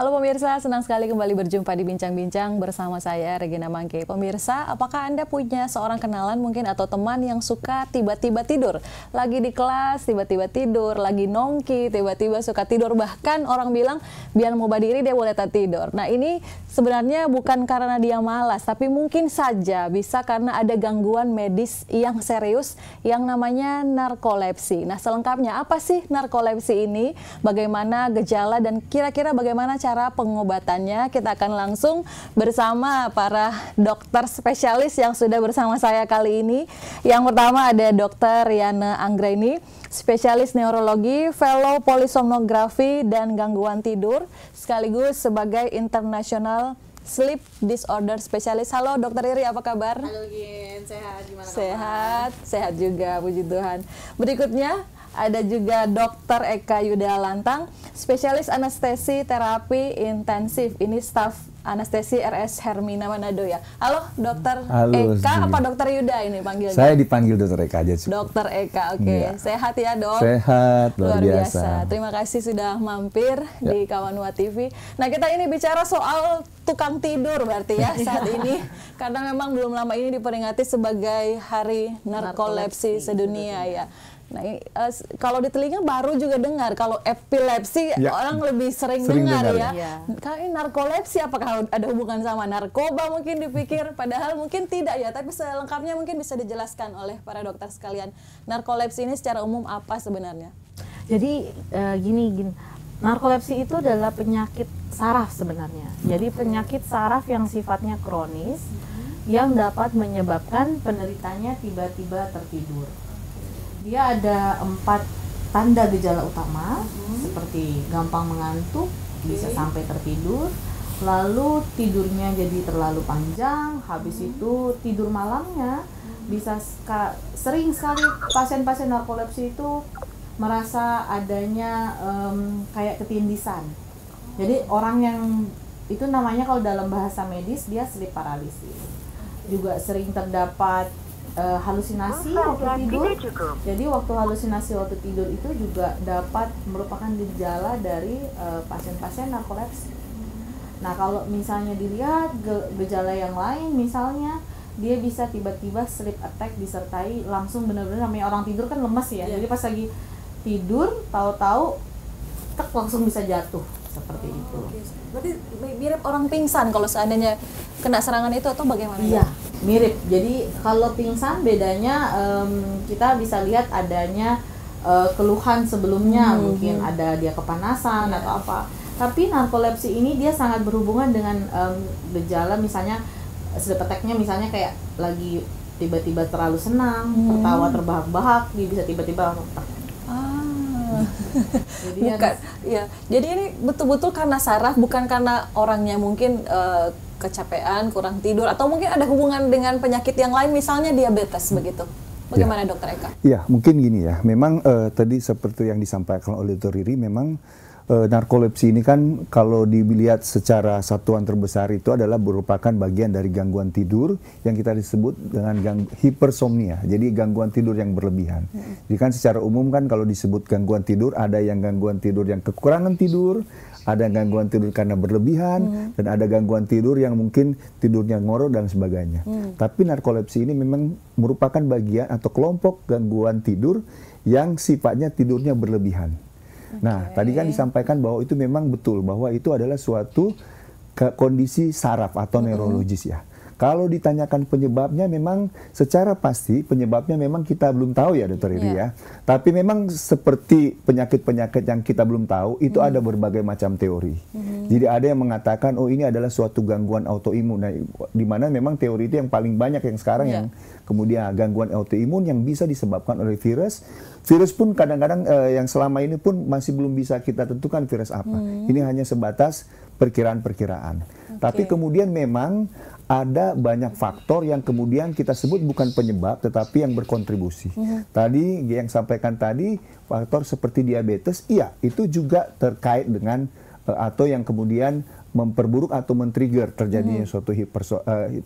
Halo pemirsa, senang sekali kembali berjumpa di Bincang-Bincang bersama saya Regina Mangke. Pemirsa, apakah Anda punya seorang kenalan mungkin atau teman yang suka tiba-tiba tidur? Lagi di kelas, tiba-tiba tidur, lagi nongki, tiba-tiba suka tidur. Bahkan orang bilang, biar mau diri dia boleh tak tidur. Nah ini sebenarnya bukan karena dia malas, tapi mungkin saja bisa karena ada gangguan medis yang serius yang namanya narkolepsi. Nah selengkapnya, apa sih narkolepsi ini? Bagaimana gejala dan kira-kira bagaimana cara pengobatannya? Kita akan langsung bersama para dokter spesialis yang sudah bersama saya kali ini. Yang pertama ada Dr. Yana Anggreni, spesialis neurologi, fellow polisomnografi dan gangguan tidur, sekaligus sebagai international sleep disorder spesialis. Halo Dr. Iri, apa kabar? Halo Gin, sehat, gimana Sehat, sehat juga, puji Tuhan. Berikutnya ada juga Dr. Eka Yuda Lantang, spesialis anestesi terapi intensif. Ini staf anestesi RS Hermina Manado ya. Halo Dr. Eka, apa Dr. Yuda ini panggilnya? Saya dipanggil Dr. Eka aja. Dr. Eka, oke. Ya. Sehat ya dok? Sehat, luar biasa. Terima kasih sudah mampir di Kawanua TV. Nah kita ini bicara soal tukang tidur berarti ya saat ini. Karena memang belum lama ini diperingati sebagai Hari Narkolepsi Sedunia ya. Nah, kalau di telinga baru juga dengar, kalau epilepsi orang lebih sering dengar ya. Kalau ini narkolepsi apakah ada hubungan sama narkoba mungkin dipikir, padahal mungkin tidak ya, tapi selengkapnya mungkin bisa dijelaskan oleh para dokter sekalian. Narkolepsi ini secara umum apa sebenarnya? Jadi gini, narkolepsi itu adalah penyakit saraf sebenarnya. Jadi penyakit saraf yang sifatnya kronis yang dapat menyebabkan penderitanya tiba-tiba tertidur. Dia ada 4 tanda gejala utama, seperti gampang mengantuk, bisa sampai tertidur, lalu tidurnya jadi terlalu panjang, habis itu tidur malamnya bisa sering sekali pasien-pasien narkolepsi itu merasa adanya kayak ketindisan. Jadi orang yang itu namanya kalau dalam bahasa medis dia sleep paralysis. Juga sering terdapat halusinasi waktu tidur. Jadi waktu halusinasi waktu tidur itu juga dapat merupakan gejala dari pasien-pasien narkolepsi. Nah kalau misalnya dilihat gejala yang lain, misalnya dia bisa tiba-tiba sleep attack disertai langsung benar-benar, namanya orang tidur kan lemes ya. Jadi pas lagi tidur tahu-tahu langsung bisa jatuh seperti itu. Berarti mirip orang pingsan kalau seandainya kena serangan itu atau bagaimana? Iya, mirip. Jadi kalau pingsan bedanya kita bisa lihat adanya keluhan sebelumnya, mungkin ada dia kepanasan atau apa. Tapi narkolepsi ini dia sangat berhubungan dengan gejala misalnya sleep attack-nya, misalnya kayak lagi tiba-tiba terlalu senang, tertawa terbahak-bahak, dia bisa tiba-tiba jadi ini betul-betul karena saraf, bukan karena orangnya mungkin kecapean, kurang tidur, atau mungkin ada hubungan dengan penyakit yang lain, misalnya diabetes begitu. Bagaimana Dokter Eka? Ya, mungkin gini ya. Memang tadi seperti yang disampaikan oleh Dr. Riri, memang narkolepsi ini kan kalau dilihat secara satuan terbesar itu adalah merupakan bagian dari gangguan tidur yang kita disebut dengan hipersomnia. Jadi gangguan tidur yang berlebihan. Jadi kan secara umum kan kalau disebut gangguan tidur, ada yang gangguan tidur yang kekurangan tidur, ada gangguan tidur karena berlebihan, dan ada gangguan tidur yang mungkin tidurnya ngorok dan sebagainya. Tapi narkolepsi ini memang merupakan bagian atau kelompok gangguan tidur yang sifatnya tidurnya berlebihan. Nah, tadi kan disampaikan bahwa itu memang betul, bahwa itu adalah suatu kondisi saraf atau neurologis ya. Kalau ditanyakan penyebabnya, memang secara pasti penyebabnya memang kita belum tahu ya Dr. Iri ya. Tapi memang seperti penyakit-penyakit yang kita belum tahu, itu ada berbagai macam teori. Jadi ada yang mengatakan, oh ini adalah suatu gangguan autoimun. Nah, di mana memang teori itu yang paling banyak yang sekarang yang kemudian gangguan autoimun yang bisa disebabkan oleh virus. Virus pun kadang-kadang yang selama ini pun masih belum bisa kita tentukan virus apa. Ini hanya sebatas perkiraan-perkiraan. Tapi kemudian memang ada banyak faktor yang kemudian kita sebut bukan penyebab tetapi yang berkontribusi. Tadi yang sampaikan tadi faktor seperti diabetes, iya itu juga terkait dengan atau yang kemudian memperburuk atau men-trigger terjadinya suatu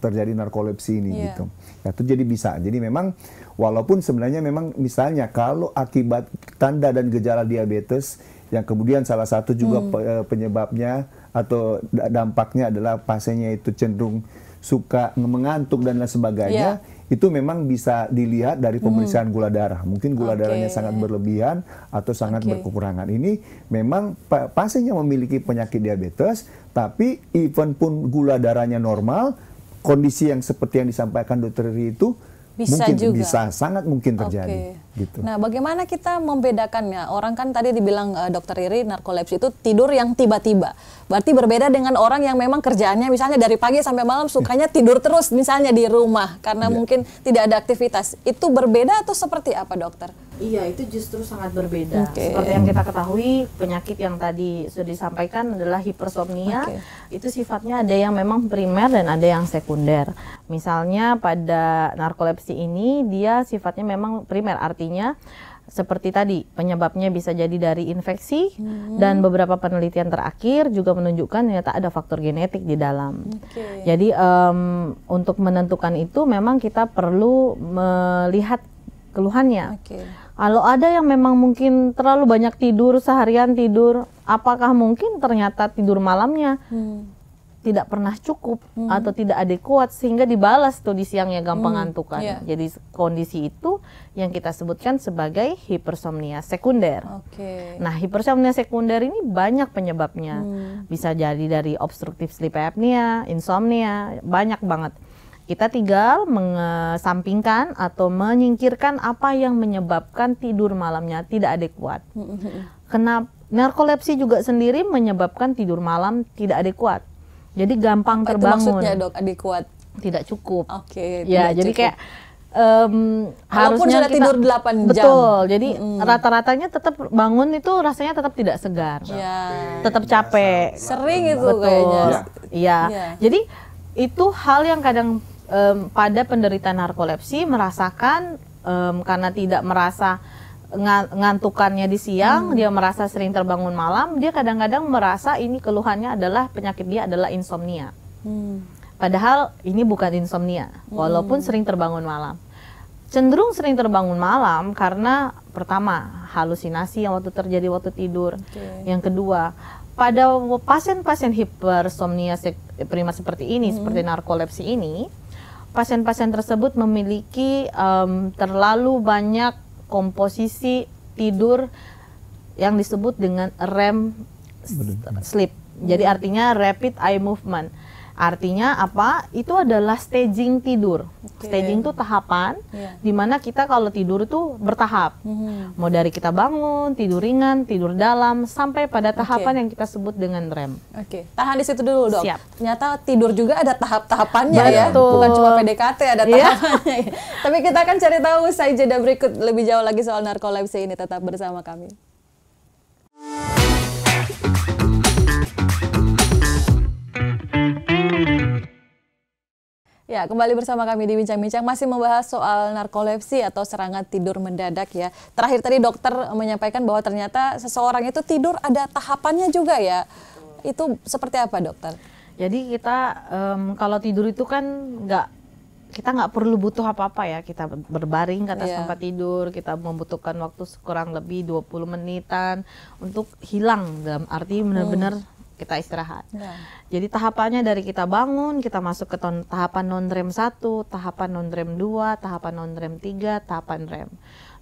terjadi narkolepsi ini gitu. Ya, itu jadi bisa. Jadi memang walaupun sebenarnya memang misalnya kalau akibat tanda dan gejala diabetes yang kemudian salah satu juga penyebabnya atau dampaknya adalah pasiennya itu cenderung suka mengantuk dan lain sebagainya, itu memang bisa dilihat dari pemeriksaan gula darah. Mungkin gula darahnya sangat berlebihan atau sangat berkekurangan. Ini memang pasien yang memiliki penyakit diabetes, tapi even pun gula darahnya normal, kondisi yang seperti yang disampaikan Dr. Riri itu sangat mungkin terjadi. Gitu. Nah, bagaimana kita membedakannya? Orang kan tadi dibilang Dr. Riri, narkolepsi itu tidur yang tiba-tiba. Berarti berbeda dengan orang yang memang kerjaannya misalnya dari pagi sampai malam sukanya tidur terus misalnya di rumah karena mungkin tidak ada aktivitas. Itu berbeda atau seperti apa, dokter? Iya, itu justru sangat berbeda. Seperti yang kita ketahui, penyakit yang tadi sudah disampaikan adalah hipersomnia. Itu sifatnya ada yang memang primer dan ada yang sekunder. Misalnya pada narkolepsi ini dia sifatnya memang primer, artinya seperti tadi penyebabnya bisa jadi dari infeksi dan beberapa penelitian terakhir juga menunjukkan ternyata ada faktor genetik di dalam. Jadi untuk menentukan itu memang kita perlu melihat keluhannya. Kalau ada yang memang mungkin terlalu banyak tidur, seharian tidur, apakah mungkin ternyata tidur malamnya tidak pernah cukup atau tidak adekuat sehingga dibalas tuh di siangnya gampang ngantukan. Jadi kondisi itu yang kita sebutkan sebagai hipersomnia sekunder. Nah, hipersomnia sekunder ini banyak penyebabnya. Bisa jadi dari obstructive sleep apnea, insomnia, banyak banget. Kita tinggal mengesampingkan atau menyingkirkan apa yang menyebabkan tidur malamnya tidak adekuat. Kenapa narkolepsi juga sendiri menyebabkan tidur malam tidak adekuat. Jadi gampang terbangun. Itu maksudnya, Dok, adekuat? Tidak cukup. Ya, jadi kayak harusnya sudah tidur 8 jam. Betul. Jadi rata-ratanya tetap bangun itu rasanya tetap tidak segar. Tetap capek. Sering itu kayaknya. Iya. Jadi itu hal yang kadang pada penderita narkolepsi merasakan karena tidak merasa ngantukannya di siang, dia merasa sering terbangun malam, dia kadang-kadang merasa ini keluhannya adalah penyakit dia adalah insomnia. Padahal ini bukan insomnia, walaupun sering terbangun malam. Cenderung sering terbangun malam karena pertama halusinasi yang terjadi waktu tidur. Yang kedua, pada pasien-pasien hipersomnia primer seperti ini, seperti narkolepsi ini, pasien-pasien tersebut memiliki terlalu banyak komposisi tidur yang disebut dengan REM sleep. Jadi artinya rapid eye movement. Artinya apa? Itu adalah staging tidur. Staging itu tahapan di mana kita kalau tidur itu bertahap. Mau dari kita bangun, tidur ringan, tidur dalam, sampai pada tahapan yang kita sebut dengan REM. Tahan di situ dulu, Dok. Siap. Ternyata tidur juga ada tahap-tahapannya ya. Bukan cuma PDKT, ada tahapannya. Tapi kita akan cari tahu usai jeda berikut lebih jauh lagi soal narkolepsi ini. Tetap bersama kami. Ya, kembali bersama kami di Bincang-Bincang, masih membahas soal narkolepsi atau serangan tidur mendadak ya. Terakhir tadi dokter menyampaikan bahwa ternyata seseorang itu tidur ada tahapannya juga ya. Itu seperti apa, dokter? Jadi kita kalau tidur itu kan kita nggak perlu butuh apa-apa ya. Kita berbaring ke atas tempat tidur, kita membutuhkan waktu kurang lebih 20 menitan untuk hilang, dalam arti benar-benar kita istirahat. Jadi tahapannya dari kita bangun, kita masuk ke tahapan non-REM 1, tahapan non-REM 2, tahapan non-REM 3, tahapan REM.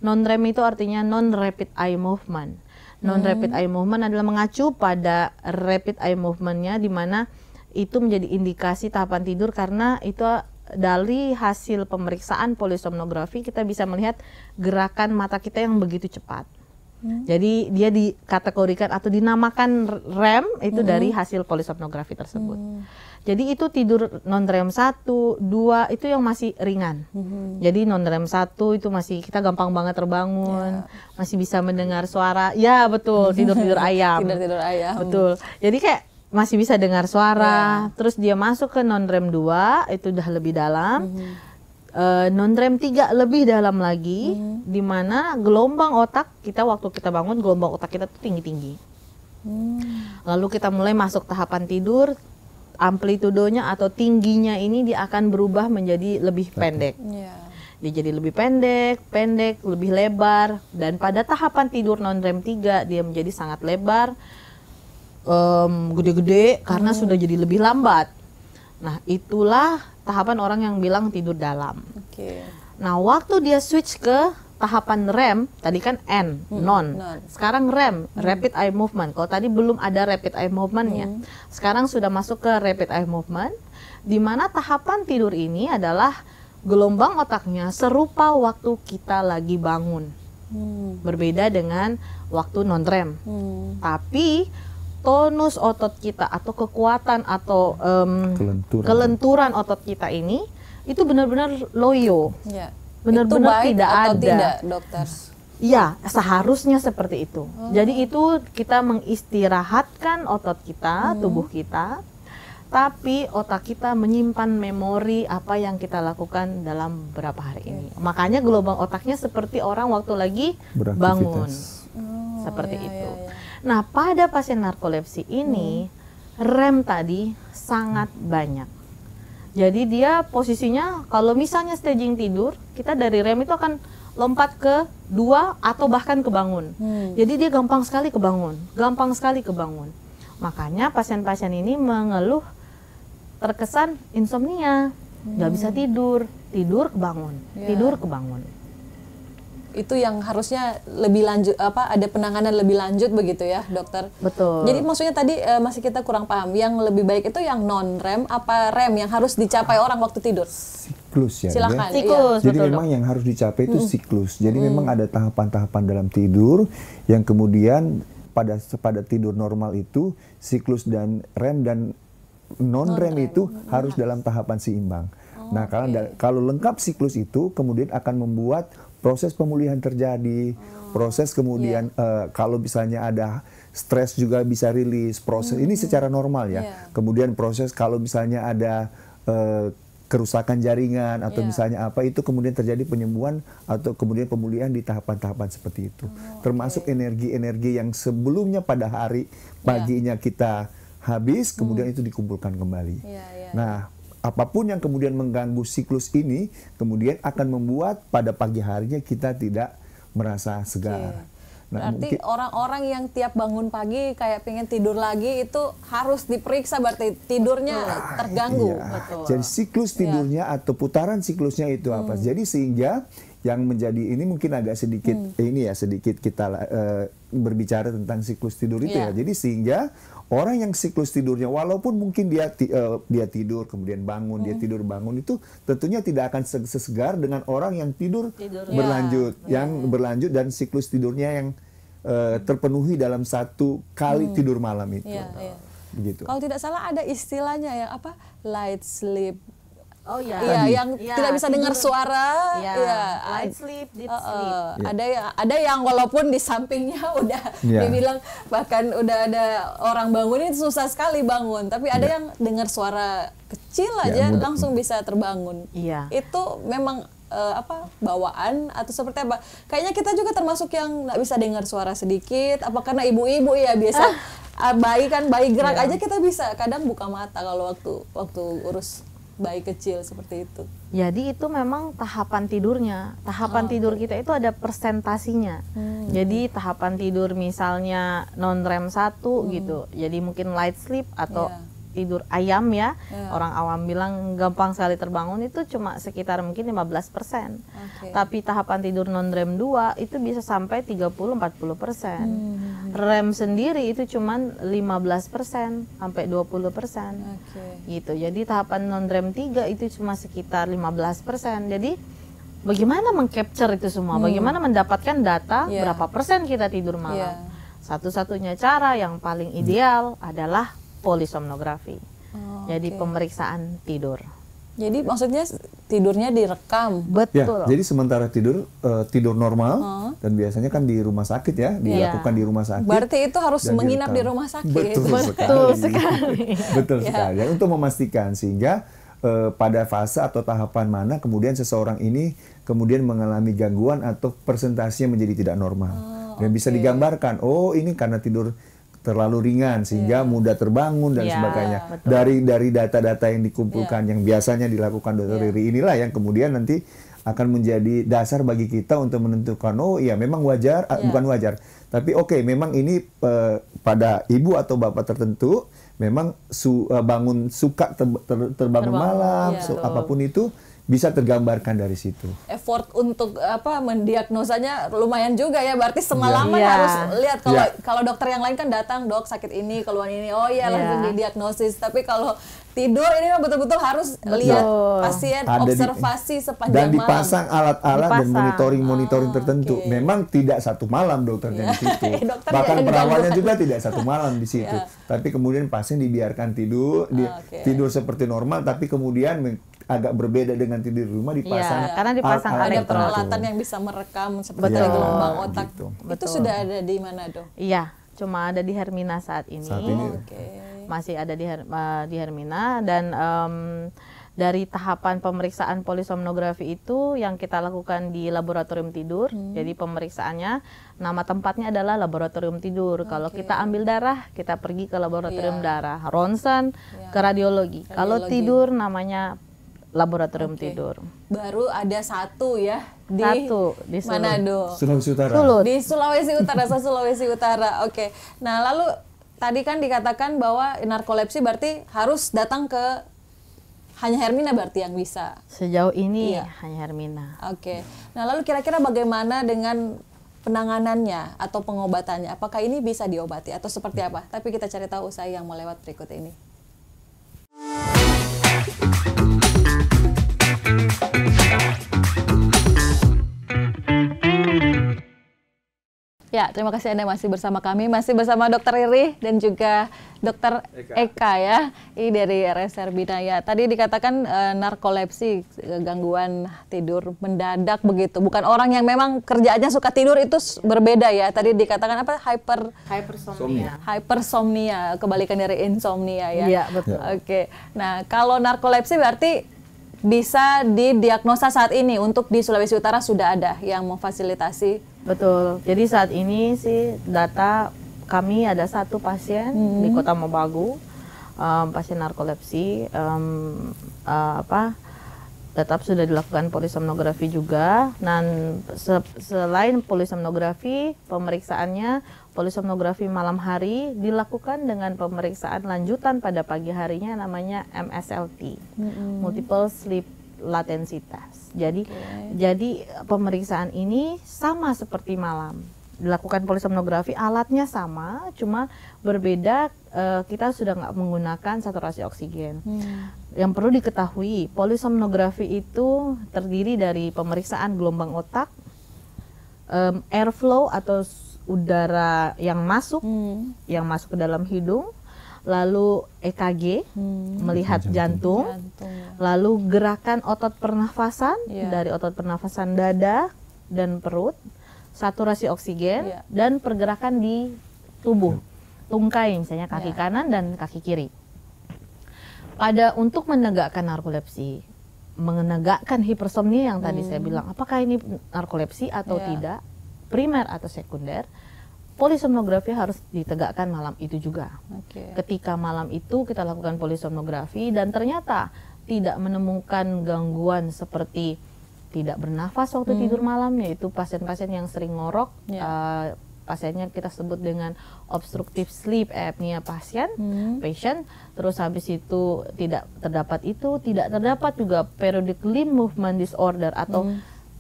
Non-REM itu artinya non-rapid eye movement. Non-rapid eye movement adalah mengacu pada rapid eye movement-nya, di mana itu menjadi indikasi tahapan tidur karena itu dari hasil pemeriksaan polisomnografi kita bisa melihat gerakan mata kita yang begitu cepat. Jadi dia dikategorikan atau dinamakan REM itu dari hasil polisomnografi tersebut. Jadi itu tidur non-REM 1, 2 itu yang masih ringan. Jadi non-REM 1 itu masih kita gampang banget terbangun, masih bisa mendengar suara. Ya betul, tidur-tidur ayam. Tidur-tidur ayam. Betul. Jadi kayak masih bisa dengar suara. Terus dia masuk ke non-REM 2 itu udah lebih dalam. Non-REM 3 lebih dalam lagi, di mana gelombang otak kita waktu kita bangun, gelombang otak kita tuh tinggi-tinggi. Lalu kita mulai masuk tahapan tidur, amplitudonya atau tingginya ini dia akan berubah menjadi lebih pendek. Dia jadi lebih pendek, lebih lebar, dan pada tahapan tidur non-REM 3 dia menjadi sangat lebar, gede-gede karena sudah jadi lebih lambat. Nah, itulah tahapan orang yang bilang tidur dalam. Oke. Nah, waktu dia switch ke tahapan REM, tadi kan N, non. Sekarang REM, rapid eye movement. Kalau tadi belum ada rapid eye movement-nya. Sekarang sudah masuk ke rapid eye movement, di mana tahapan tidur ini adalah gelombang otaknya serupa waktu kita lagi bangun. Berbeda dengan waktu non-REM. Tapi tonus otot kita atau kekuatan atau kelenturan otot kita ini itu benar-benar loyo. Ya. Benar-benar tidak atau ada. tidak, dokter? Iya, seharusnya seperti itu. Jadi itu kita mengistirahatkan otot kita, tubuh kita, tapi otak kita menyimpan memori apa yang kita lakukan dalam beberapa hari ini. Makanya gelombang otaknya seperti orang waktu lagi bangun. Seperti itu. Nah, pada pasien narkolepsi ini, REM tadi sangat banyak. Jadi dia posisinya kalau misalnya staging tidur, kita dari REM itu akan lompat ke 2 atau bahkan kebangun. Jadi dia gampang sekali kebangun, Makanya pasien-pasien ini mengeluh terkesan insomnia, nggak bisa tidur kebangun, tidur kebangun. Itu yang harusnya lebih lanjut, ada penanganan lebih lanjut begitu ya, dokter? Betul. Jadi maksudnya tadi masih kita kurang paham, yang lebih baik itu yang non-REM apa REM yang harus dicapai orang waktu tidur? Siklus ya. Silakan. Siklus. Jadi memang yang harus dicapai itu siklus. Jadi memang ada tahapan-tahapan dalam tidur yang kemudian pada tidur normal itu siklus dan REM dan non-REM itu harus dalam tahapan seimbang. Nah, kalau lengkap siklus itu kemudian akan membuat proses pemulihan terjadi, proses kemudian kalau misalnya ada stres juga bisa rilis, proses ini secara normal ya. Kemudian proses kalau misalnya ada kerusakan jaringan atau misalnya apa itu kemudian terjadi penyembuhan atau kemudian pemulihan di tahapan-tahapan seperti itu. Termasuk energi-energi yang sebelumnya pada hari paginya kita habis kemudian itu dikumpulkan kembali. Nah, apapun yang kemudian mengganggu siklus ini kemudian akan membuat pada pagi harinya kita tidak merasa segar. Nah, berarti orang-orang yang tiap bangun pagi kayak pengen tidur lagi itu harus diperiksa, berarti tidurnya terganggu. Betul. Jadi siklus tidurnya atau putaran siklusnya itu apa? Jadi sehingga yang menjadi ini mungkin agak sedikit sedikit kita berbicara tentang siklus tidur itu ya. Jadi sehingga orang yang siklus tidurnya walaupun mungkin dia tidur kemudian bangun, dia tidur bangun itu tentunya tidak akan sesegar dengan orang yang tidur berlanjut, berlanjut dan siklus tidurnya yang terpenuhi dalam satu kali tidur malam itu. Begitu. Kalau tidak salah ada istilahnya ya, light sleep. Oh iya. Yang tidak bisa dengar suara. Light sleep, deep sleep. Ada yang walaupun di sampingnya udah dibilang bahkan udah ada orang bangun itu susah sekali bangun, tapi ada yang dengar suara kecil aja langsung bisa terbangun. Itu memang bawaan atau seperti apa? Kayaknya kita juga termasuk yang nggak bisa dengar suara sedikit. Apa karena ibu-ibu ya biasa bayi gerak aja kita bisa kadang buka mata kalau waktu urus bayi kecil seperti itu. Jadi itu memang tahapan tidurnya. Tahapan tidur kita itu ada persentasinya. Jadi tahapan tidur misalnya non-REM 1 gitu. Jadi mungkin light sleep atau tidur ayam ya. Orang awam bilang gampang sekali terbangun itu cuma sekitar mungkin 15%. Tapi tahapan tidur non-REM 2 itu bisa sampai 30-40%. REM sendiri itu cuma 15% sampai 20%. Gitu. Jadi tahapan non-REM 3 itu cuma sekitar 15%. Jadi bagaimana mengcapture itu semua? Bagaimana mendapatkan data berapa persen kita tidur malam? Satu-satunya cara yang paling ideal adalah polisomnografi. Jadi pemeriksaan tidur. Jadi maksudnya tidurnya direkam. Betul. Jadi sementara tidur normal dan biasanya kan di rumah sakit ya, dilakukan di rumah sakit. Berarti itu harus menginap di rumah sakit. Betul sekali. Betul sekali. Untuk memastikan sehingga pada fase atau tahapan mana kemudian seseorang ini kemudian mengalami gangguan atau presentasinya menjadi tidak normal. Dan bisa digambarkan, ini karena tidur terlalu ringan sehingga mudah terbangun dan sebagainya. Dari data-data yang dikumpulkan yang biasanya dilakukan Dr. Riri inilah yang kemudian nanti akan menjadi dasar bagi kita untuk menentukan, oh iya memang wajar, bukan wajar, tapi oke, memang ini pada ibu atau bapak tertentu memang suka terbangun malam, apapun itu bisa tergambarkan dari situ. Effort untuk mendiagnosanya lumayan juga ya, berarti semalaman harus lihat. Kalau dokter yang lain kan datang, dok sakit ini, keluhan ini, oh iya langsung didiagnosis. Tapi kalau tidur ini betul-betul harus lihat pasien, observasi sepanjang malam. Dan dipasang alat-alat dan monitoring tertentu. Memang tidak satu malam dokternya di situ. Bahkan perawatnya juga tidak satu malam di situ. Tapi kemudian pasien dibiarkan tidur, tidur seperti normal, tapi kemudian agak berbeda dengan tidur di rumah, dipasang karena dipasang ada peralatan yang bisa merekam seperti gelombang otak. Gitu. Itu sudah ada di mana, Dok? Iya, cuma ada di Hermina saat ini. Masih ada di Hermina, dan dari tahapan pemeriksaan polisomnografi itu yang kita lakukan di laboratorium tidur. Jadi pemeriksaannya, nama tempatnya adalah laboratorium tidur. Kalau kita ambil darah, kita pergi ke laboratorium darah. Ronsen ke radiologi. Kalau tidur namanya laboratorium tidur. Baru ada satu ya di Manado, Sulawesi Utara. Di Sulawesi Utara. Oke. Nah, lalu tadi kan dikatakan bahwa narkolepsi berarti harus datang ke hanya Hermina berarti yang bisa. Sejauh ini hanya Hermina. Oke. Nah, lalu kira-kira bagaimana dengan penanganannya atau pengobatannya? Apakah ini bisa diobati atau seperti apa? Tapi kita cari tahu usai yang mau lewat berikut ini. Ya, terima kasih Anda masih bersama kami, masih bersama Dr. Riri dan juga Dr. Eka ya, ini dari RS Hermina ya. Tadi dikatakan narkolepsi, gangguan tidur mendadak begitu. Bukan orang yang memang kerjaannya suka tidur, itu berbeda ya. Tadi dikatakan apa? Hypersomnia, kebalikan dari insomnia ya. Iya, betul. Oke. Nah, kalau narkolepsi berarti bisa didiagnosa saat ini. Untuk di Sulawesi Utara sudah ada yang memfasilitasi. Betul. Jadi saat ini sih data kami ada satu pasien di Kota Mobagu, pasien narkolepsi, tetap sudah dilakukan polisomnografi juga. Dan selain polisomnografi, pemeriksaannya polisomnografi malam hari dilakukan dengan pemeriksaan lanjutan pada pagi harinya namanya MSLT, Multiple Sleep Latency Test. Jadi pemeriksaan ini sama seperti malam. Dilakukan polisomnografi, alatnya sama, cuma berbeda. Kita sudah nggak menggunakan saturasi oksigen. Yang perlu diketahui, polisomnografi itu terdiri dari pemeriksaan gelombang otak, airflow atau udara yang masuk ke dalam hidung, lalu EKG, melihat jantung, lalu gerakan otot pernafasan dari otot pernafasan dada dan perut, saturasi oksigen, dan pergerakan di tubuh, tungkai misalnya kaki kanan dan kaki kiri. Untuk menegakkan narkolepsi, menegakkan hipersomnia yang tadi saya bilang, apakah ini narkolepsi atau tidak, primer atau sekunder, polisomnografi harus ditegakkan malam itu juga. Ketika malam itu kita lakukan polisomnografi dan ternyata tidak menemukan gangguan seperti tidak bernafas waktu tidur malam, yaitu pasien-pasien yang sering ngorok, pasiennya kita sebut dengan obstructive sleep apnea patient, terus habis itu tidak terdapat juga periodic limb movement disorder atau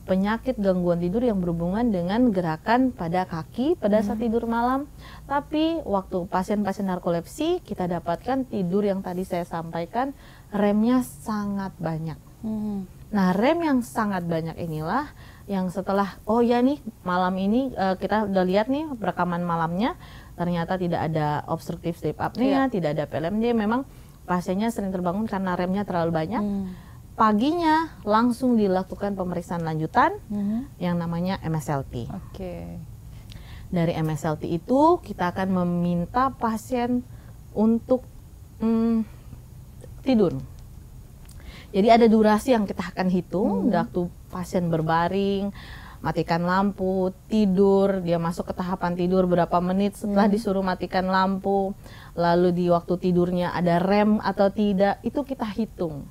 penyakit gangguan tidur yang berhubungan dengan gerakan pada kaki pada saat tidur malam. Tapi waktu pasien-pasien narkolepsi kita dapatkan tidur yang tadi saya sampaikan, remnya sangat banyak. Nah, rem yang sangat banyak inilah yang setelah, oh ya nih malam ini kita udah lihat nih rekaman malamnya, ternyata tidak ada obstructive sleep apnea, tidak ada PLMD, memang pasiennya sering terbangun karena remnya terlalu banyak. Paginya langsung dilakukan pemeriksaan lanjutan yang namanya MSLT. Dari MSLT itu kita akan meminta pasien untuk tidur. Jadi ada durasi yang kita akan hitung, waktu pasien berbaring, matikan lampu, tidur, dia masuk ke tahapan tidur berapa menit setelah disuruh matikan lampu, lalu di waktu tidurnya ada rem atau tidak, itu kita hitung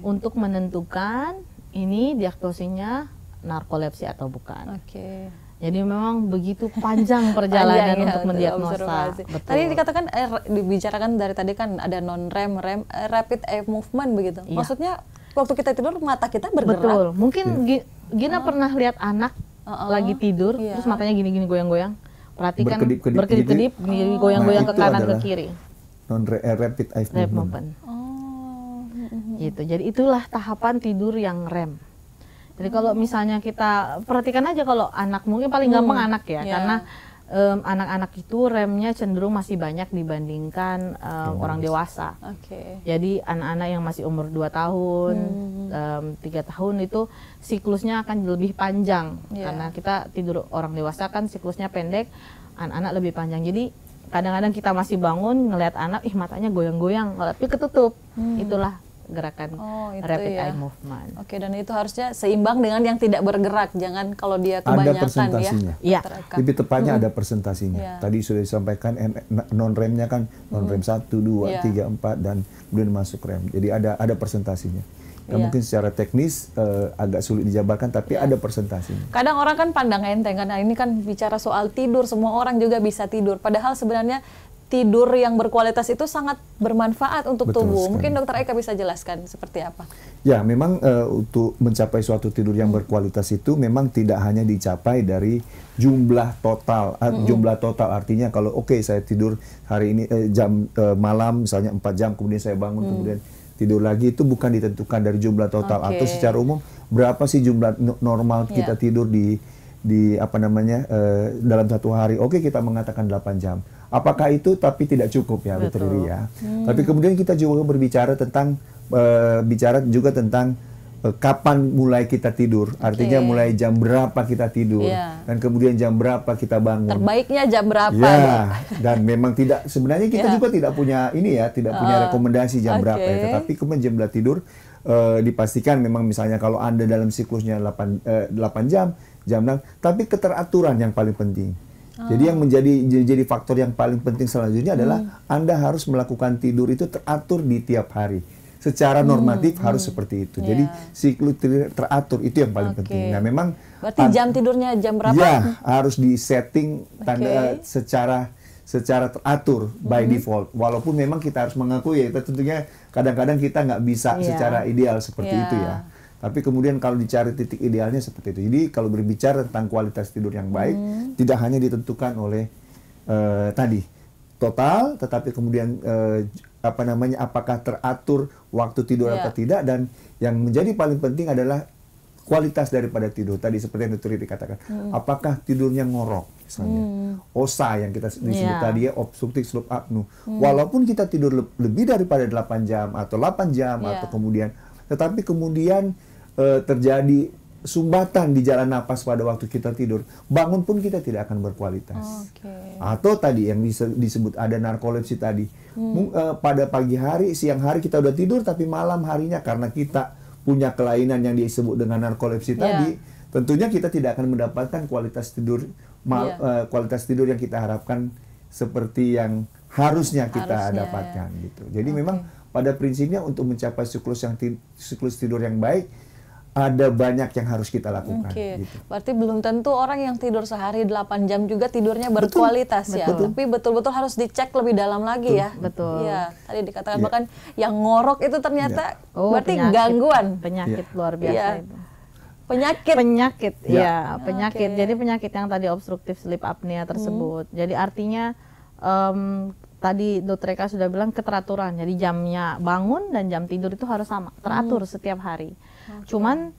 untuk menentukan ini diagnosinya narkolepsi atau bukan. Oke. Jadi memang begitu panjang perjalanan Panjang ya, untuk mendiagnosa. observasi. Betul. Tadi dikatakan dibicarakan dari tadi kan ada non-REM, REM, rapid eye movement begitu. Iya. Maksudnya waktu kita tidur mata kita bergerak. Betul. Mungkin Gina pernah lihat anak lagi tidur, Iya. terus matanya gini-gini goyang-goyang. Perhatikan Berkedip-kedip berkedip-kedip, gitu. goyang-goyang Nah, ke itu kanan ke adalah kiri. rapid eye REM movement. movement. Oh. Gitu. Jadi itulah tahapan tidur yang REM. Jadi kalau misalnya kita perhatikan aja kalau anak, mungkin paling gampang anak ya, Iya. karena anak-anak itu remnya cenderung masih banyak dibandingkan orang dewasa. Oke. Jadi anak-anak yang masih umur 2 tahun, 3 tahun itu siklusnya akan lebih panjang. Iya. Karena kita tidur orang dewasa kan siklusnya pendek, anak-anak lebih panjang. Jadi kadang-kadang kita masih bangun ngelihat anak, matanya goyang-goyang, tapi ketutup. Itulah gerakan itu rapid ya. eye movement. Oke, dan itu harusnya seimbang dengan yang tidak bergerak. Jangan kalau dia Ada kebanyakan persentasinya. Iya. Tertekan. Lebih tepatnya ada persentasinya. Iya. Tadi sudah disampaikan non-remnya kan non-rem 1, 2, Iya. 3, 4 dan kemudian masuk rem. Jadi ada persentasinya. Dan Iya. mungkin secara teknis agak sulit dijabarkan tapi ada persentasinya. Kadang orang kan pandang enteng, karena ini kan bicara soal tidur, semua orang juga bisa tidur. Padahal sebenarnya tidur yang berkualitas itu sangat bermanfaat untuk Betul tubuh. sekali. Mungkin Dokter Eka bisa jelaskan seperti apa? Ya, memang untuk mencapai suatu tidur yang berkualitas itu memang tidak hanya dicapai dari jumlah total. Jumlah total artinya kalau saya tidur hari ini jam malam misalnya 4 jam, kemudian saya bangun kemudian tidur lagi, itu bukan ditentukan dari jumlah total. Oke. Atau secara umum berapa sih jumlah normal kita tidur di dalam satu hari. Kita mengatakan 8 jam. Apakah itu tapi tidak cukup ya, Dokter Riri ya. Tapi kemudian kita juga berbicara tentang kapan mulai kita tidur. Artinya mulai jam berapa kita tidur dan kemudian jam berapa kita bangun. Terbaiknya jam berapa? Ya, dan memang sebenarnya kita juga tidak punya tidak punya rekomendasi jam berapa ya. Tetapi kemudian jam tidur dipastikan memang misalnya kalau Anda dalam siklusnya 8 jam 6, tapi keteraturan yang paling penting. Jadi yang menjadi faktor yang paling penting selanjutnya adalah Anda harus melakukan tidur itu teratur di tiap hari. Secara normatif harus seperti itu. Jadi siklus tidur teratur itu yang paling penting. Nah, memang berarti jam tidurnya jam berapa? Ya, harus di-setting secara teratur by default. Walaupun memang kita harus mengakui ya, tentunya kadang-kadang kita nggak bisa secara ideal seperti itu ya. Tapi kemudian kalau dicari titik idealnya seperti itu. Jadi kalau berbicara tentang kualitas tidur yang baik, tidak hanya ditentukan oleh tadi total, tetapi kemudian apakah teratur waktu tidur atau tidak, dan yang menjadi paling penting adalah kualitas daripada tidur. Tadi seperti yang Dr. Riri katakan, apakah tidurnya ngorok misalnya, OSA yang kita disebut tadi ya, obstructive sleep apnea. Walaupun kita tidur lebih daripada 8 jam atau 8 jam atau kemudian, tetapi kemudian terjadi sumbatan di jalan napas pada waktu kita tidur, bangun pun kita tidak akan berkualitas. Atau tadi yang disebut ada narkolepsi tadi, pada pagi hari, siang hari kita udah tidur, tapi malam harinya karena kita punya kelainan yang disebut dengan narkolepsi tadi, tentunya kita tidak akan mendapatkan kualitas tidur yang kita harapkan seperti yang harusnya kita dapatkan gitu. Jadi memang pada prinsipnya untuk mencapai siklus tidur yang baik, ada banyak yang harus kita lakukan. Gitu. Berarti belum tentu orang yang tidur sehari 8 jam juga tidurnya berkualitas ya. Tapi betul-betul harus dicek lebih dalam lagi ya. Betul. Iya, tadi dikatakan bahkan yang ngorok itu ternyata berarti gangguan. Penyakit luar biasa itu. Penyakit. Penyakit. Jadi penyakit yang tadi obstructive sleep apnea tersebut. Jadi artinya tadi Dr. Eka sudah bilang keteraturan. Jadi jamnya bangun dan jam tidur itu harus sama, teratur setiap hari. Cuman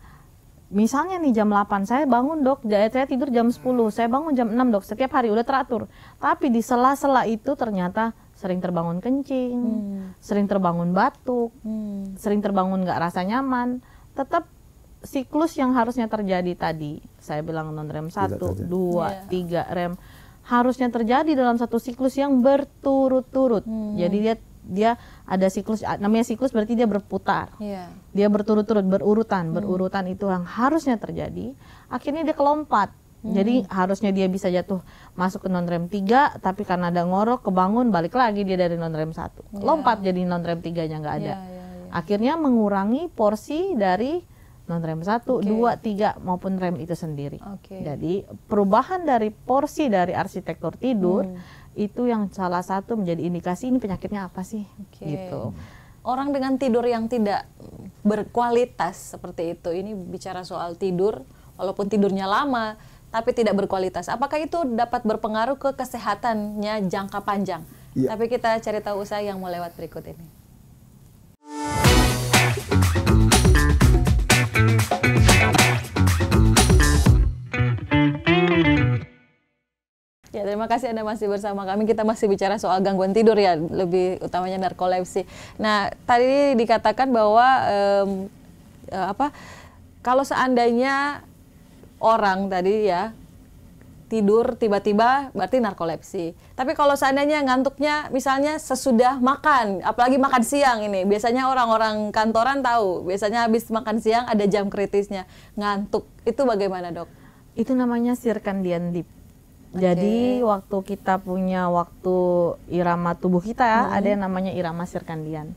misalnya nih jam 8 saya bangun dok, saya tidur jam 10, saya bangun jam 6 dok, setiap hari udah teratur. Tapi di sela-sela itu ternyata sering terbangun kencing, sering terbangun batuk, sering terbangun nggak rasa nyaman. Tetap siklus yang harusnya terjadi tadi, saya bilang non-rem 1, 2, 3 rem, harusnya terjadi dalam satu siklus yang berturut-turut. Jadi dia ada siklus, namanya siklus berarti dia berputar. Dia berturut-turut, berurutan itu yang harusnya terjadi. Akhirnya dia kelompat. Jadi harusnya dia bisa jatuh masuk ke non-rem 3, tapi karena ada ngorok, kebangun, balik lagi dia dari non-rem 1. Lompat jadi non-rem 3-nya nggak ada. Akhirnya mengurangi porsi dari non REM 1, 2, 3 maupun REM itu sendiri. Oke. Jadi perubahan dari porsi dari arsitektur tidur itu yang salah satu menjadi indikasi ini penyakitnya apa sih, gitu. Orang dengan tidur yang tidak berkualitas seperti itu, ini bicara soal tidur, walaupun tidurnya lama, tapi tidak berkualitas. Apakah itu dapat berpengaruh ke kesehatannya jangka panjang? Iya. Tapi kita cari tahu usaha yang mau lewat berikut ini. Ya, terima kasih Anda masih bersama kami. Kita masih bicara soal gangguan tidur ya, lebih utamanya narkolepsi. Nah, tadi dikatakan bahwa kalau seandainya orang tadi ya tidur tiba-tiba berarti narkolepsi. Tapi kalau seandainya ngantuknya misalnya sesudah makan, apalagi makan siang ini, biasanya orang-orang kantoran tahu, biasanya habis makan siang ada jam kritisnya, ngantuk. Itu bagaimana, Dok? Itu namanya circadian dip. Jadi waktu kita punya waktu irama tubuh kita ya, ada yang namanya irama sirkandian.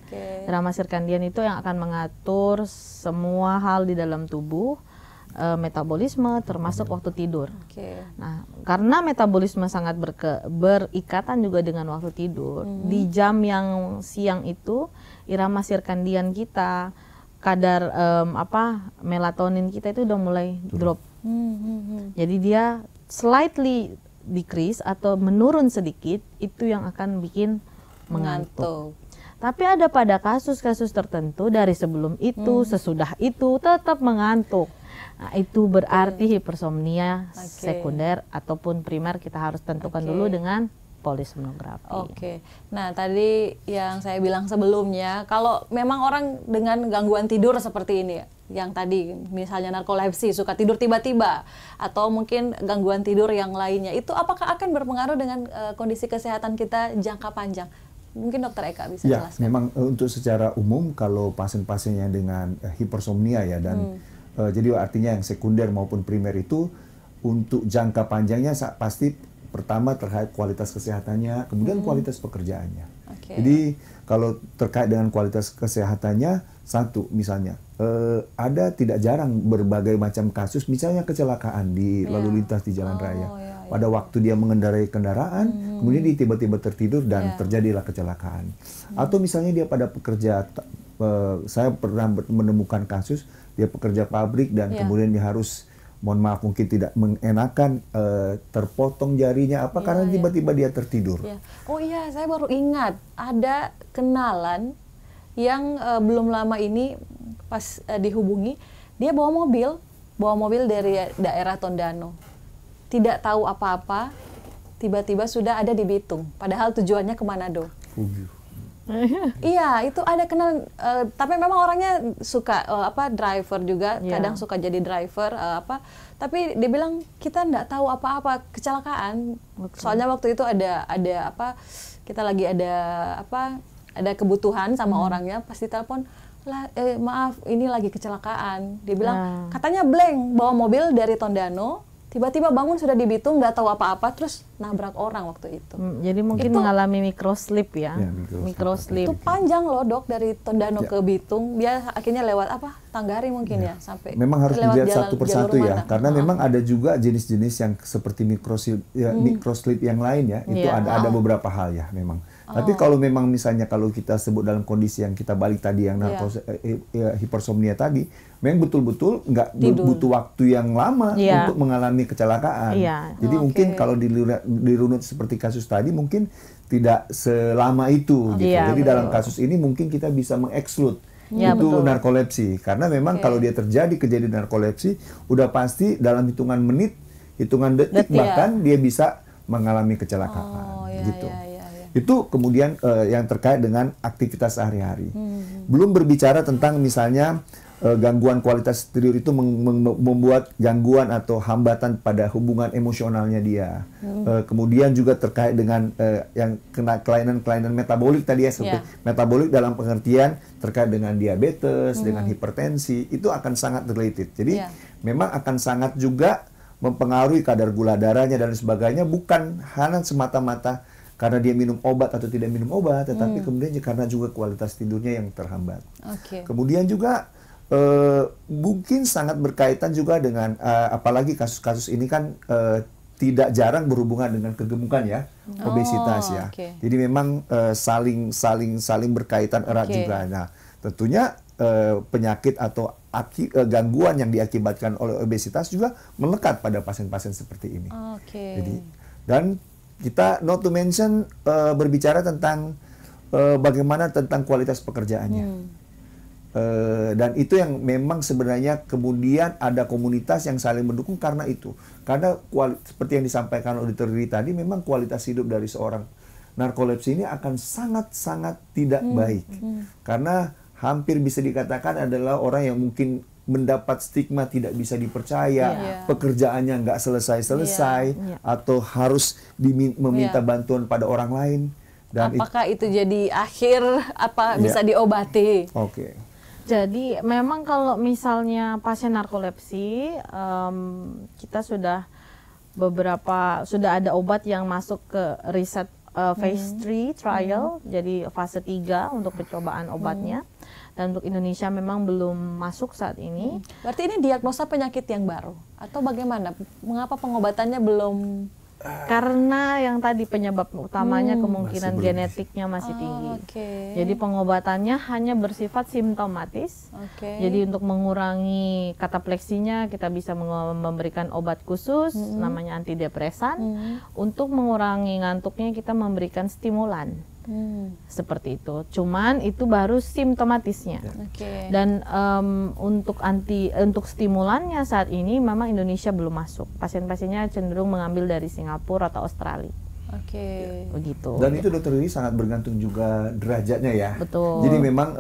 Irama sirkandian itu yang akan mengatur semua hal di dalam tubuh, metabolisme termasuk waktu tidur. Nah, karena metabolisme sangat berikatan juga dengan waktu tidur, di jam yang siang itu irama sirkandian kita, kadar melatonin kita itu udah mulai drop. Jadi dia slightly decrease atau menurun sedikit, itu yang akan bikin mengantuk. Tapi ada pada kasus-kasus tertentu dari sebelum itu, sesudah itu tetap mengantuk. Nah, itu berarti hipersomnia sekunder ataupun primer, kita harus tentukan dulu dengan polisomnografi. Nah tadi yang saya bilang sebelumnya, kalau memang orang dengan gangguan tidur seperti ini, yang tadi misalnya narkolepsi, suka tidur tiba-tiba, atau mungkin gangguan tidur yang lainnya, itu apakah akan berpengaruh dengan kondisi kesehatan kita jangka panjang? Mungkin Dokter Eka bisa jelaskan. Memang untuk secara umum kalau pasien-pasiennya dengan hipersomnia ya, dan jadi artinya yang sekunder maupun primer itu untuk jangka panjangnya pasti pertama terkait kualitas kesehatannya, kemudian kualitas pekerjaannya. Jadi kalau terkait dengan kualitas kesehatannya, satu misalnya ada tidak jarang berbagai macam kasus, misalnya kecelakaan di lalu lintas di jalan raya. Pada waktu dia mengendarai kendaraan, kemudian dia tiba-tiba tertidur dan terjadilah kecelakaan. Atau misalnya dia pada pekerja, saya pernah menemukan kasus dia pekerja pabrik dan kemudian dia harus, mohon maaf mungkin tidak mengenakan, terpotong jarinya karena tiba-tiba dia tertidur. Oh iya, saya baru ingat ada kenalan yang belum lama ini pas dihubungi, dia bawa mobil dari daerah Tondano, tidak tahu apa-apa, tiba-tiba sudah ada di Bitung, padahal tujuannya ke Manado. Iya, itu ada kenal, tapi memang orangnya suka driver juga, kadang suka jadi driver tapi dia bilang kita nggak tahu apa-apa, kecelakaan. Soalnya waktu itu ada kita lagi ada kebutuhan sama orangnya, pasti telepon, maaf ini lagi kecelakaan. Dia bilang katanya blank, bawa mobil dari Tondano, tiba-tiba bangun sudah di Bitung, nggak tahu apa-apa, terus nabrak orang waktu itu. Jadi mungkin mengalami microslip ya. Microslip. Itu panjang loh, Dok, dari Tondano ke Bitung. Dia akhirnya lewat Tanggari mungkin ya sampai. Memang harus dilihat satu persatu ya, karena memang ada juga jenis-jenis yang seperti microslip yang lain ya. Itu ada beberapa hal ya memang. Tapi kalau memang misalnya kalau kita sebut dalam kondisi yang kita balik tadi yang hipersomnia tadi, memang betul-betul nggak butuh waktu yang lama untuk mengalami kecelakaan. Jadi mungkin kalau dirunut seperti kasus tadi mungkin tidak selama itu gitu. Jadi dalam kasus ini mungkin kita bisa mengeksklud itu narkolepsi, karena memang kalau dia terjadi kejadian narkolepsi udah pasti dalam hitungan menit, hitungan detik bahkan dia bisa mengalami kecelakaan gitu. Itu kemudian yang terkait dengan aktivitas sehari-hari. Belum berbicara tentang misalnya gangguan kualitas tidur itu membuat gangguan atau hambatan pada hubungan emosionalnya dia. Kemudian juga terkait dengan yang kena kelainan-kelainan metabolik tadi ya, seperti metabolik dalam pengertian terkait dengan diabetes, dengan hipertensi, itu akan sangat related. Jadi memang akan sangat juga mempengaruhi kadar gula darahnya dan sebagainya, bukan hanya semata-mata karena dia minum obat atau tidak minum obat, tetapi kemudian karena juga kualitas tidurnya yang terhambat. Kemudian juga Mungkin sangat berkaitan juga dengan apalagi kasus-kasus ini kan tidak jarang berhubungan dengan kegemukan ya, obesitas ya. Okay. Jadi memang saling berkaitan erat juga. Nah, tentunya penyakit atau gangguan yang diakibatkan oleh obesitas juga melekat pada pasien-pasien seperti ini. Jadi, dan kita not to mention berbicara tentang bagaimana tentang kualitas pekerjaannya. Dan itu yang memang sebenarnya kemudian ada komunitas yang saling mendukung karena itu. Karena seperti yang disampaikan oleh Dr. Riri tadi, memang kualitas hidup dari seorang narkolepsi ini akan sangat-sangat tidak baik. Karena hampir bisa dikatakan adalah orang yang mungkin mendapat stigma tidak bisa dipercaya, pekerjaannya nggak selesai-selesai, atau harus meminta bantuan pada orang lain. Dan apakah itu jadi akhir bisa diobati? Oke. Jadi memang kalau misalnya pasien narkolepsi, kita sudah ada obat yang masuk ke riset phase 3 trial, jadi fase 3 untuk percobaan obatnya. Dan untuk Indonesia memang belum masuk saat ini. Berarti ini diagnosa penyakit yang baru atau bagaimana? Mengapa pengobatannya belum? Karena yang tadi penyebab utamanya kemungkinan genetiknya masih tinggi. Jadi pengobatannya hanya bersifat simptomatis. Jadi untuk mengurangi katapleksinya kita bisa memberikan obat khusus namanya antidepresan. Untuk mengurangi ngantuknya kita memberikan stimulan. Seperti itu. Cuman itu baru simptomatisnya. Dan untuk stimulannya saat ini memang Indonesia belum masuk. Pasien-pasiennya cenderung mengambil dari Singapura atau Australia. Begitu. Dan itu Dr. Riri sangat bergantung juga derajatnya ya. Betul. Jadi memang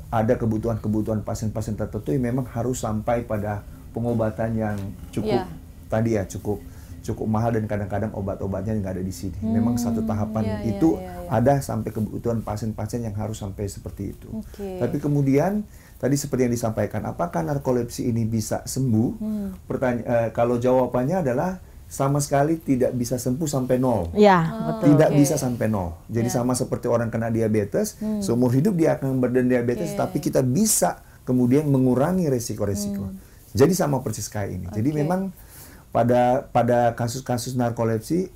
ada kebutuhan-kebutuhan pasien-pasien tertentu yang memang harus sampai pada pengobatan yang cukup tadi ya cukup mahal, dan kadang-kadang obat-obatnya nggak ada di sini. Memang satu tahapan itu ada sampai kebutuhan pasien-pasien yang harus sampai seperti itu. Tapi kemudian tadi seperti yang disampaikan, apakah narkolepsi ini bisa sembuh? Kalau jawabannya adalah sama sekali tidak bisa sembuh sampai nol. Betul. Tidak bisa sampai nol. Jadi sama seperti orang kena diabetes, seumur hidup dia akan berderita diabetes, tapi kita bisa kemudian mengurangi resiko-resiko. Jadi sama persis kayak ini. Jadi memang pada kasus-kasus narkolepsi,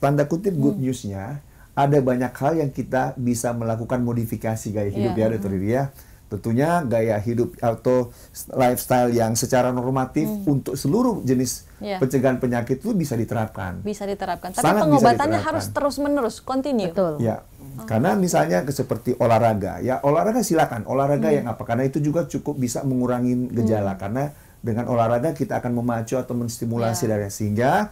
tanda kutip good news-nya, ada banyak hal yang kita bisa melakukan modifikasi gaya hidup ya, Dr. Riri ya. Tentunya gaya hidup atau lifestyle yang secara normatif untuk seluruh jenis pencegahan penyakit itu bisa diterapkan. Bisa diterapkan, tapi Sangat pengobatannya harus terus-menerus, continue. Betul. Ya, karena misalnya seperti olahraga, ya olahraga silakan, olahraga yang apa? Karena itu juga cukup bisa mengurangi gejala, karena dengan olahraga kita akan memacu atau menstimulasi darah, sehingga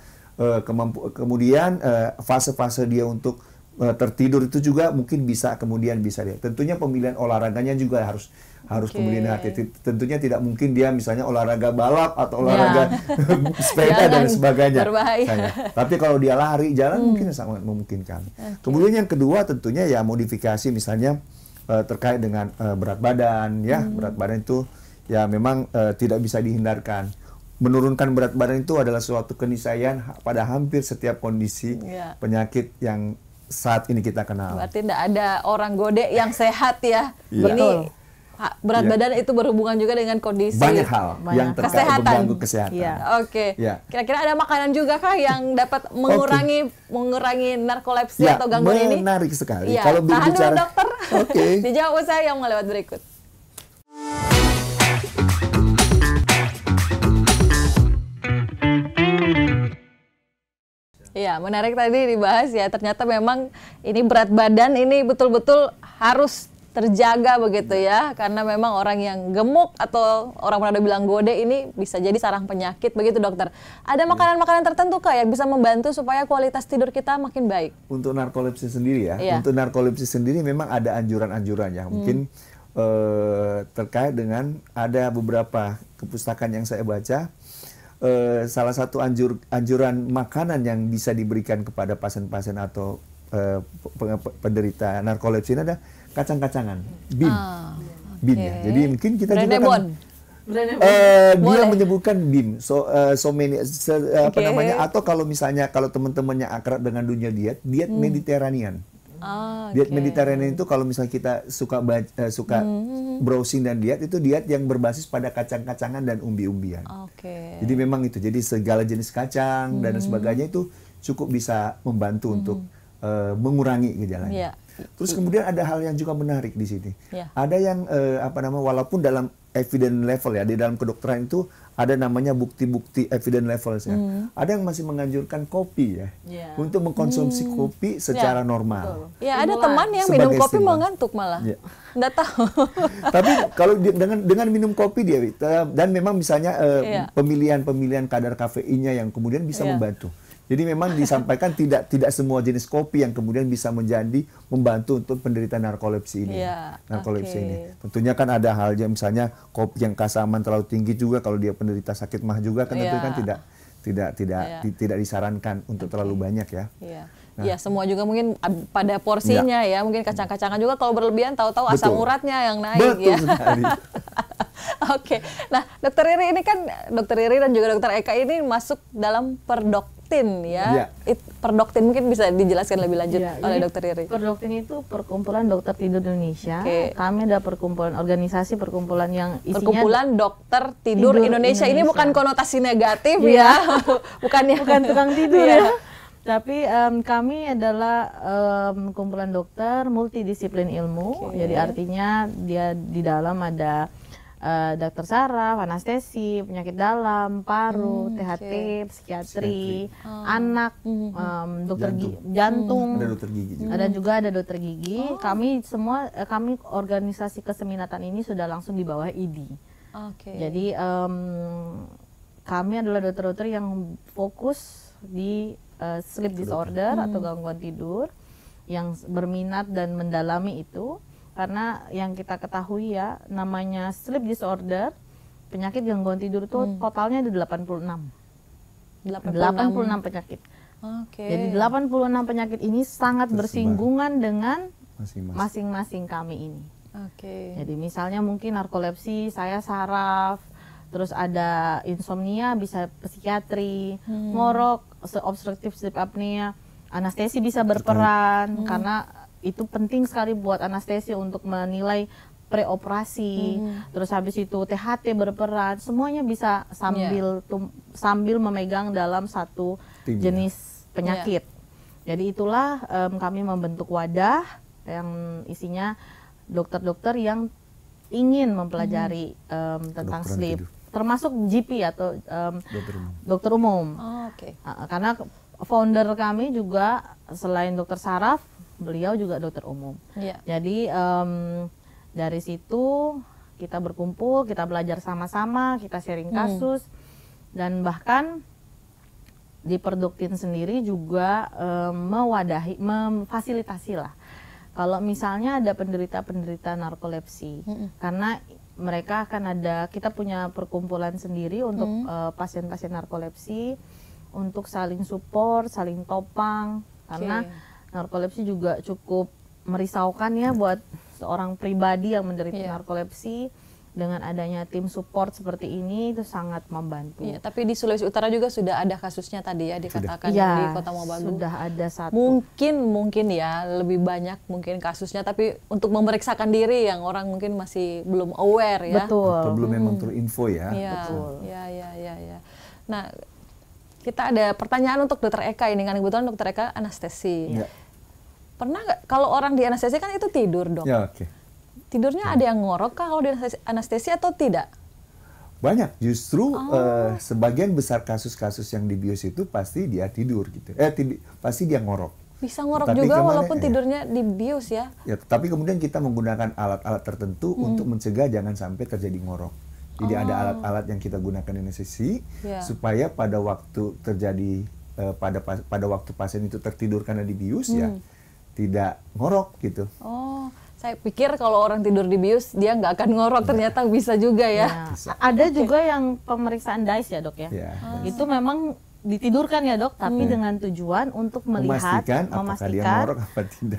kemudian fase-fase dia untuk tertidur itu juga mungkin bisa dia. Tentunya pemilihan olahraganya juga harus kemudian hati. Tentunya tidak mungkin dia misalnya olahraga balap atau olahraga sepeda dan sebagainya. Tapi kalau dia lari, jalan mungkin sangat memungkinkan. Kemudian yang kedua tentunya ya modifikasi, misalnya terkait dengan berat badan ya. Berat badan itu ya memang tidak bisa dihindarkan. Menurunkan berat badan itu adalah suatu keniscayaan pada hampir setiap kondisi penyakit yang saat ini kita kenal. Berarti tidak ada orang gode yang sehat ya. Ini berat badan itu berhubungan juga dengan kondisi banyak hal yang terkait mengganggu kesehatan. Kira-kira ada makanan juga kah yang dapat mengurangi narkolepsi atau gangguan ini? Menarik sekali. Kalau berbicara, dulu, dokter. Dijawab usai yang melewat berikut. Ya, menarik tadi dibahas ya. Ternyata memang ini berat badan ini betul-betul harus terjaga begitu ya. Karena memang orang yang gemuk atau orang pernah bilang gode ini bisa jadi sarang penyakit begitu, dokter. Ada makanan-makanan tertentu kah yang bisa membantu supaya kualitas tidur kita makin baik? Untuk narkolepsi sendiri ya. Untuk narkolepsi sendiri memang ada anjuran-anjuran ya. Mungkin terkait dengan ada beberapa kepustakaan yang saya baca. Salah satu anjuran makanan yang bisa diberikan kepada pasien-pasien atau penderita narkolepsi ini ada kacang-kacangan, BIM ya. Jadi mungkin kita juga kan dia menyebutkan BIM, atau kalau misalnya kalau teman-temannya akrab dengan dunia diet Mediterranean. Diet Mediterranean itu kalau misalnya kita suka browsing dan diet, itu diet yang berbasis pada kacang-kacangan dan umbi-umbian. Jadi memang itu, jadi segala jenis kacang dan sebagainya itu cukup bisa membantu untuk mengurangi gejalanya. Terus kemudian ada hal yang juga menarik di sini. Ada yang walaupun dalam evidence level ya, di dalam kedokteran itu ada namanya bukti-bukti evidence level ya. Ada yang masih menganjurkan kopi ya, untuk mengkonsumsi kopi secara normal. Ya, ada teman yang minum kopi mau ngantuk malah. Nggak tahu. Tapi kalau dengan minum kopi dia, dan memang misalnya pemilihan kadar kafeinnya yang kemudian bisa membantu. Jadi memang disampaikan tidak semua jenis kopi yang kemudian bisa menjadi membantu untuk penderita narkolepsi ini. Ini. Tentunya kan ada halnya, misalnya kopi yang kasaman terlalu tinggi juga kalau dia penderita sakit mah juga kan tentu kan tidak disarankan untuk terlalu banyak ya. Ya, semua juga mungkin pada porsinya ya. Mungkin kacang-kacangan juga kalau berlebihan tahu-tahu asam uratnya yang naik. Betul sekali. Nah, Dokter Riri ini kan, Dokter Riri dan juga Dokter Eka ini masuk dalam Perdoktin ya. Perdoktin mungkin bisa dijelaskan lebih lanjut oleh Dokter Riri. Perdoktin itu Perkumpulan Dokter Tidur Indonesia. Kami ada perkumpulan perkumpulan yang isinya Perkumpulan Dokter Tidur Indonesia. Ini bukan konotasi negatif ya. bukan tukang tidur ya. Tapi kami adalah kumpulan dokter multidisiplin ilmu. Jadi artinya dia di dalam ada dokter saraf, anestesi, penyakit dalam, paru, THT, psikiatri, anak, dokter jantung, ada dokter gigi juga. Ada juga ada dokter gigi. Kami organisasi keseminatan ini sudah langsung di bawah ID. Jadi kami adalah dokter-dokter yang fokus di sleep disorder atau gangguan tidur, yang berminat dan mendalami itu. Karena yang kita ketahui ya, namanya sleep disorder, penyakit gangguan tidur itu totalnya ada 86 penyakit. Jadi 86 penyakit ini sangat bersinggungan dengan masing-masing kami ini. Jadi misalnya mungkin narkolepsi, saya saraf, terus ada insomnia bisa psikiatri, ngorok, obstructive sleep apnea, anestesi bisa berperan karena itu penting sekali buat anestesi untuk menilai preoperasi. Terus habis itu THT berperan, semuanya bisa sambil memegang dalam satu jenis penyakit. Jadi itulah kami membentuk wadah yang isinya dokter-dokter yang ingin mempelajari tentang sleep, termasuk GP atau dokter umum. Karena founder kami juga selain dokter saraf, beliau juga dokter umum. Jadi dari situ kita berkumpul, kita belajar sama-sama, kita sharing kasus, dan bahkan di Perdoktin sendiri juga memfasilitasi lah. Kalau misalnya ada penderita-penderita narkolepsi, karena mereka akan kita punya perkumpulan sendiri untuk pasien-pasien narkolepsi, untuk saling support, saling topang, karena narkolepsi juga cukup merisaukan ya buat seorang pribadi yang menderita narkolepsi. Dengan adanya tim support seperti ini itu sangat membantu. Tapi di Sulawesi Utara juga sudah ada kasusnya tadi ya dikatakan di Kota Mobagu. Sudah ada satu. Mungkin ya lebih banyak mungkin kasusnya, tapi untuk memeriksakan diri yang orang mungkin masih belum aware ya. Betul. Atau belum memang terinfo ya. Betul. Ya. Nah, kita ada pertanyaan untuk Dokter Eka ini kan, kebetulan Dokter Eka anestesi. Pernah nggak kalau orang di anestesi kan itu tidur, Dok? Tidurnya ada yang ngorok kah kalau di anestesi atau tidak? Banyak, justru sebagian besar kasus-kasus yang dibius itu pasti dia tidur gitu. Pasti dia ngorok. Bisa ngorok juga walaupun tidurnya dibius ya? Tapi kemudian kita menggunakan alat-alat tertentu untuk mencegah jangan sampai terjadi ngorok. Jadi ada alat-alat yang kita gunakan di anestesi supaya pada waktu terjadi pada waktu pasien itu tertidur karena dibius ya tidak ngorok gitu. Saya pikir kalau orang tidur di bius dia nggak akan ngorok, ternyata bisa juga ya. Ada juga yang pemeriksaan DICE ya, Dok ya. Itu memang ditidurkan ya, Dok, tapi dengan tujuan untuk melihat, memastikan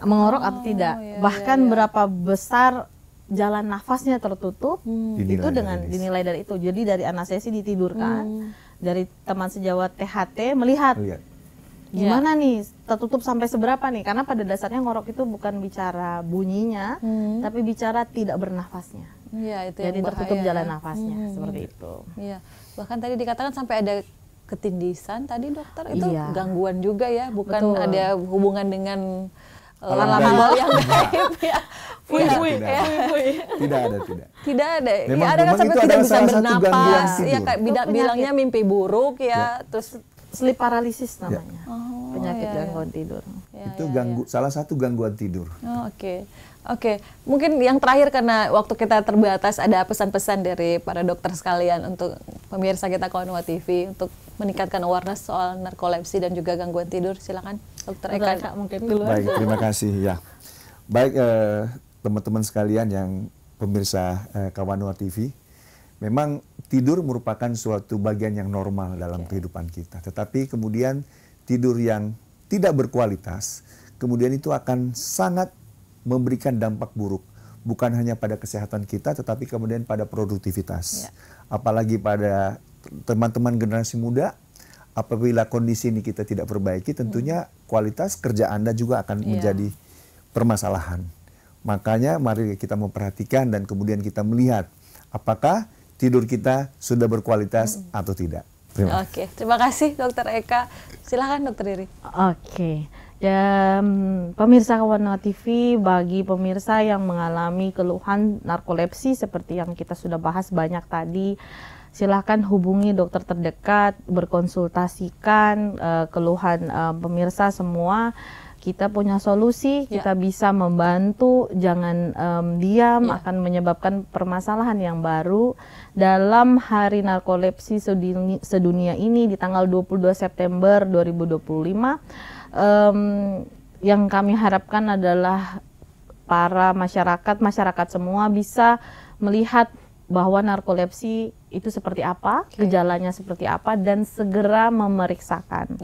mengorok atau tidak. Bahkan berapa besar jalan nafasnya tertutup, itu dengan dinilai dari itu. Jadi dari anestesi ditidurkan, dari teman sejawat THT melihat Gimana nih, tertutup sampai seberapa nih? Karena pada dasarnya ngorok itu bukan bicara bunyinya, tapi bicara tidak bernafasnya. Iya, itu Jadi yang tertutup bahaya, jalan ya. nafasnya, seperti itu. Iya, bahkan tadi dikatakan sampai ada ketindisan tadi dokter, itu Iya. gangguan juga ya, bukan Betul. ada hubungan dengan Alam hal gaib. yang gaib ya. Tidak ada, tidak. Tidak ada. Memang- Ya, ada kan memang sampai itu tidak adalah bisa salah satu gangguan bernapas. tidur. Ya kayak Itu penyakit. bilangnya mimpi buruk ya, terus Sleep paralysis namanya, Oh, penyakit iya, iya. gangguan tidur. ya, Itu ya, salah satu gangguan tidur. Oh, oke. Oke, mungkin yang terakhir karena waktu kita terbatas, ada pesan-pesan dari para dokter sekalian untuk pemirsa kita Kawan TV untuk meningkatkan awareness soal narkolepsi dan juga gangguan tidur. Silakan Dokter Eka. Kak mungkin dulu. Baik, terima kasih ya. Baik, teman-teman sekalian yang pemirsa Kawanua TV, memang tidur merupakan suatu bagian yang normal dalam kehidupan kita. Tetapi kemudian tidur yang tidak berkualitas, kemudian itu akan sangat memberikan dampak buruk. Bukan hanya pada kesehatan kita, tetapi kemudian pada produktivitas. Apalagi pada teman-teman generasi muda, apabila kondisi ini kita tidak perbaiki, tentunya kualitas kerja Anda juga akan menjadi permasalahan. Makanya mari kita memperhatikan dan kemudian kita melihat apakah tidur kita sudah berkualitas atau tidak. Terima kasih. Oke, terima kasih Dokter Eka. Silakan Dokter Riri. Oke. Dan pemirsa Kawanua TV, bagi pemirsa yang mengalami keluhan narkolepsi seperti yang kita sudah bahas banyak tadi, silahkan hubungi dokter terdekat, berkonsultasikan keluhan pemirsa semua. Kita punya solusi, kita bisa membantu, jangan diam, akan menyebabkan permasalahan yang baru. Dalam Hari Narkolepsi Sedunia ini di tanggal 22 September 2025, yang kami harapkan adalah para masyarakat semua bisa melihat bahwa narkolepsi itu seperti apa, gejalanya seperti apa, dan segera memeriksakan.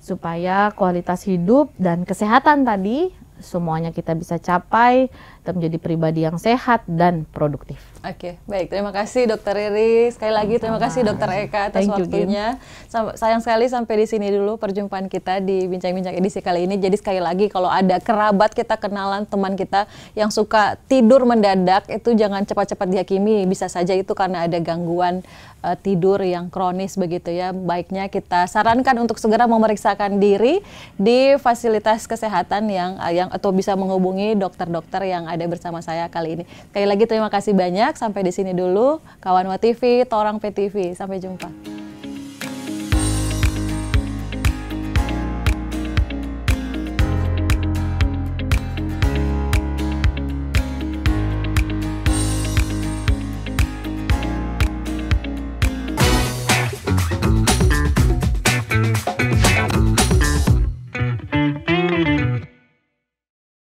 Supaya kualitas hidup dan kesehatan tadi semuanya kita bisa capai dan menjadi pribadi yang sehat dan produktif. Oke, baik. Terima kasih Dokter Riri. Sekali lagi terima kasih Dokter Eka atas Thank you, waktunya. Sayang sekali sampai di sini dulu perjumpaan kita di Bincang-Bincang edisi kali ini. Jadi sekali lagi kalau ada kerabat kita, kenalan, teman kita yang suka tidur mendadak, itu jangan cepat-cepat dihakimi. Bisa saja itu karena ada gangguan tidur yang kronis begitu ya. Baiknya kita sarankan untuk segera memeriksakan diri di fasilitas kesehatan yang atau bisa menghubungi dokter-dokter yang ada bersama saya kali ini. Sekali lagi terima kasih banyak. Sampai di sini dulu. Kawanua TV, Torang PTV. Sampai jumpa.